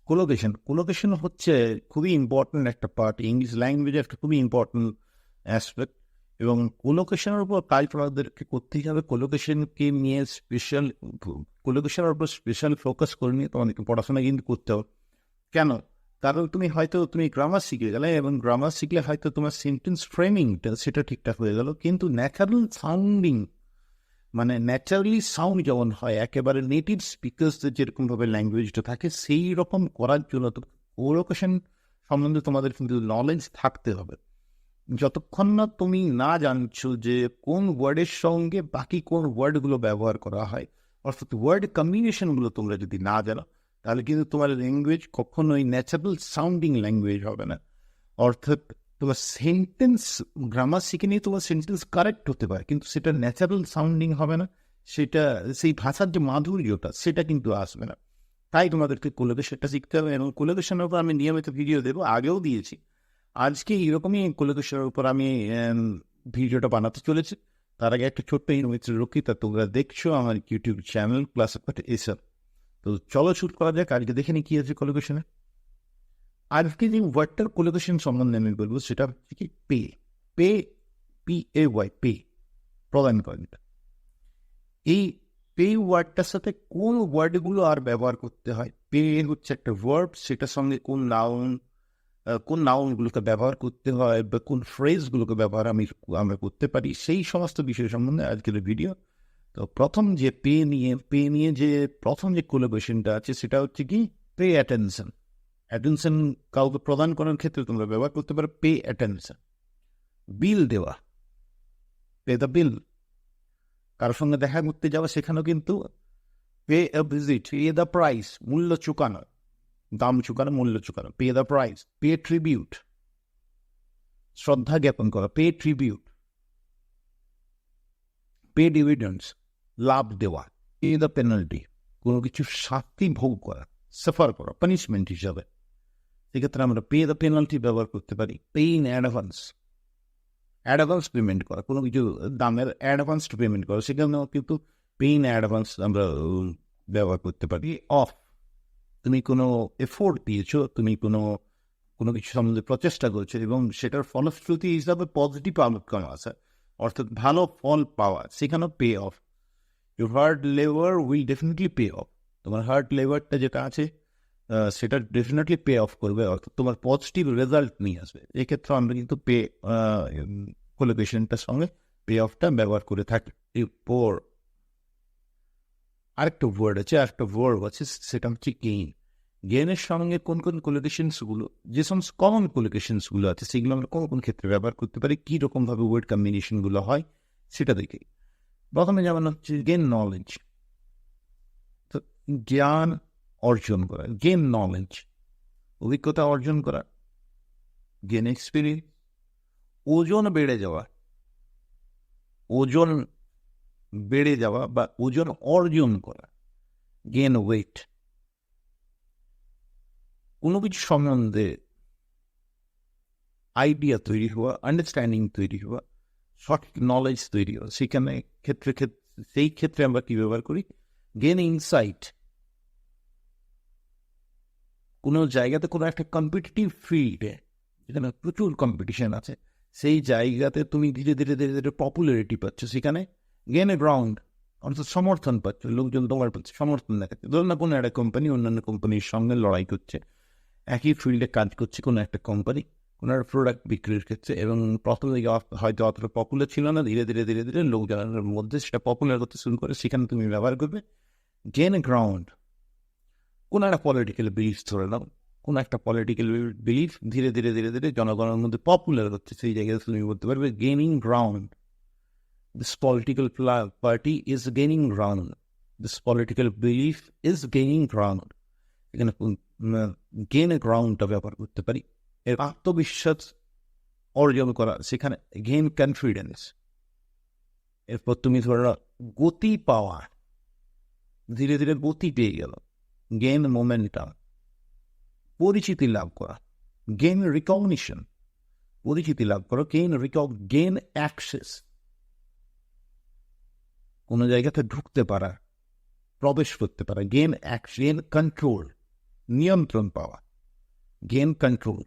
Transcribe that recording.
Collocation হচ্ছে খুবই important একটা পার্ট, ইংলিশ ল্যাঙ্গুয়েজের একটা খুবই ইম্পর্টেন্ট অ্যাসপেক্ট। এবং কোলোকেশনের উপর কাজ আমাদেরকে করতেই হবে। কোলোকেশনকে নিয়ে কোলোকেশনের উপর স্পেশাল ফোকাস করে নিয়ে তোমাদেরকে পড়াশোনা কিন্তু করতে হবে। কেন? কারণ তুমি গ্রামার শিখে গেলে, এবং গ্রামার শিখলে হয়তো তোমার সেন্টেন্স ফ্রেমিংটা সেটা ঠিকঠাক হয়ে গেল, কিন্তু ন্যাচারাল সাউন্ডিং, মানে ন্যাচারালি সাউন্ড যেমন হয় একেবারে নেটিভ স্পিকার্সদের যেরকমভাবে ল্যাঙ্গুয়েজটা থাকে, সেই রকম করার জন্য তো কোলোকেশন সম্বন্ধে তোমাদের কিন্তু নলেজ থাকতে হবে। যতক্ষণ না তুমি না জানছো যে কোন ওয়ার্ডের সঙ্গে বাকি কোন ওয়ার্ডগুলো ব্যবহার করা হয়, অর্থাৎ ওয়ার্ড কম্বিনেশনগুলো তোমরা যদি না জানো, তাহলে কিন্তু তোমার ল্যাঙ্গুয়েজ কখনোই ন্যাচারাল সাউন্ডিং ল্যাঙ্গুয়েজ হবে না। অর্থাৎ তোমার সেন্টেন্স গ্রামার শিখে নিয়ে তোমার সেন্টেন্স কারেক্ট হতে পারে, কিন্তু সেটা ন্যাচারাল সাউন্ডিং হবে না, সেটা সেই ভাষার যে মাধুর্যটা সেটা কিন্তু আসবে না। তাই তোমাদেরকে কোলোকেশনটা শিখতে হবে, এবং কোলোকেশনের উপর আমি নিয়মিত ভিডিও দেবো, আগেও দিয়েছি। আজকে এরকমই কোলোকেশনের উপর আমি ভিডিওটা বানাতে চলেছি। তার আগে একটা ছোট্ট ইনভিট রক্ষী, তা তোমরা দেখছো আমার ইউটিউব চ্যানেল ক্লাস এসব। তো চলো শুট করা যাক, আজকে দেখে নি কি আছে কোলোকেশনে। আজকে যে ওয়ার্ডটার কোলোকেশন সম্বন্ধে আমি বলবো সেটা হচ্ছে কি পে। পে, PAY, পে, প্রদান করেন। এই পে ওয়ার্ডটার সাথে কোন ওয়ার্ডগুলো আর ব্যবহার করতে হয়? পে হচ্ছে একটা ওয়ার্ড, সেটার সঙ্গে কোন নাউনগুলোকে ব্যবহার করতে হয় বা কোন ফ্রেজগুলোকে আমরা করতে পারি, সেই সমস্ত বিষয় সম্বন্ধে আজকের ভিডিও। তো প্রথম যে পে নিয়ে যে প্রথম যে কোলাবোরেশনটা আছে সেটা হচ্ছে কি পে অ্যাটেনশন। অ্যাটেনশন কাউকে প্রদান করার ক্ষেত্রে তোমরা ব্যবহার করতে পারো পে অ্যাটেনশন। বিল দেওয়া, পে দ্য বিল। কারোর সঙ্গে দেখা করতে যাওয়া, সেখানেও কিন্তু pay a visit, pay the price, মূল্য চুকানো, দাম চুকানো, মূল্য চুকানো, pay the price. Pay tribute, শ্রদ্ধা জ্ঞাপন করা, পে ট্রিবিউট। পে ডিভিডেন্ডস, লাভ দেওয়া। পে দ্য পেনাল্টি, কোনো কিছু শাস্তি ভোগ করা, সাফার করা, পানিশমেন্ট হিসাবে, সেক্ষেত্রে আমরা পে দ্য পেনাল্টি ব্যবহার করতে পারি। Pay in advance, advance payment করা, কোনো কিছু দামের অ্যাডভান্স পেমেন্ট করা, সেখানেও কিন্তু পে ইন অ্যাডভান্স আমরা ব্যবহার করতে পারি। অফ, তুমি কোনো এফোর্ট দিয়েছো, তুমি কোনো কিছু সম্বন্ধে প্রচেষ্টা করছো এবং সেটার ফলশ্রুতি হিসাবে পজিটিভ আউটকাম আছে, অর্থাৎ ভালো ফল পাওয়া, সেখানেও pay off. Your hard labour will definitely pay off. তোমার হার্ড লেবারটা যেটা আছে সেটা ডেফিনেটলি পে অফ করবে, অর্থাৎ তোমার পজিটিভ রেজাল্ট নিয়ে আসবে। এক্ষেত্রে আমরা কিন্তু পে কোলোকেশনটার সঙ্গে পে অফটা ব্যবহার করে থাকি। এরপর আরেকটা ওয়ার্ড আছে, সেটা হচ্ছে গেইন। গেইনের সঙ্গে কোন কোন কোলোকেশনসগুলো, যে সমস্ত কমন কোলোকেশনসগুলো আছে, সেগুলো আমরা কোন কোন ক্ষেত্রে ব্যবহার করতে পারি, কী রকমভাবে ওয়ার্ড কম্বিনেশনগুলো হয় সেটা দেখি। প্রথমে যেমন হচ্ছে গেইন নলেজ, তো জ্ঞান অর্জন করা, গেইন নলেজ, অভিজ্ঞতা অর্জন করা, গেইন এক্সপিরিয়েন্স। ওজন বেড়ে যাওয়া, ওজন বেড়ে যাওয়া বা ওজন অর্জন করা, গেইন ওয়েট। কোনো কিছু সম্বন্ধে আইডিয়া তৈরি হওয়া, আন্ডারস্ট্যান্ডিং তৈরি হওয়া, সঠিক নলেজ তৈরি হওয়া, সেই ক্ষেত্রে আমরা কি ব্যবহার করি? Gain insight. কোনো জায়গাতে কোনো একটা কম্পিটিটিভ ফিল্ডে যেখানে প্রচুর কম্পিটিশন আছে, সেই জায়গাতে তুমি ধীরে ধীরে ধীরে ধীরে পপুলারিটি পাচ্ছ, সেখানে গেইন এ গ্রাউন্ড, অর্থাৎ সমর্থন পাচ্ছ, লোকজন তোমার প্রতি সমর্থন দেখাচ্ছে। ধরুন না কোনো একটা কোম্পানি অন্যান্য কোম্পানির সঙ্গে লড়াই করছে, একই ফিল্ডে কাজ করছে কোনো একটা কোম্পানি কোনো একটা প্রোডাক্ট বিক্রির ক্ষেত্রে, এবং প্রথম দিকে হয়তো অতটা পপুলার ছিল না, ধীরে ধীরে ধীরে ধীরে লোকজনের মধ্যে সেটা পপুলার করতে শুরু করে, সেখানে তুমি ব্যবহার করবে গেইন এ গ্রাউন্ড। কোনো একটা পলিটিক্যাল বিলিফ ধরে নাও, কোনো একটা পলিটিক্যাল বিলিফ ধীরে ধীরে ধীরে ধীরে জনগণের মধ্যে পপুলার হচ্ছে, সেই জায়গায় তুমি বলতে পারবে gaining ground. This political party is gaining ground, this political belief is gaining ground. এখানে গেইন এ গ্রাউন্ডটা ব্যবহার করতে পারি। এর আত্মবিশ্বাস অর্জন করা, সেখানে গেইন কনফিডেন্স। এরপর তুমি ধরো গতি পাওয়া, ধীরে ধীরে গতি পেয়ে গেল, গেইন মোমেন্টাম। পরিচিতি লাভ করা, গেইন রিকগনিশন, পরিচিতি লাভ করো, গেইন অ্যাক্সেস, কোনো জায়গাতে ঢুকতে পারা, প্রবেশ করতে পারা, গেইন কন্ট্রোল, নিয়ন্ত্রণ পাওয়া, গেন কন্ট্রোল।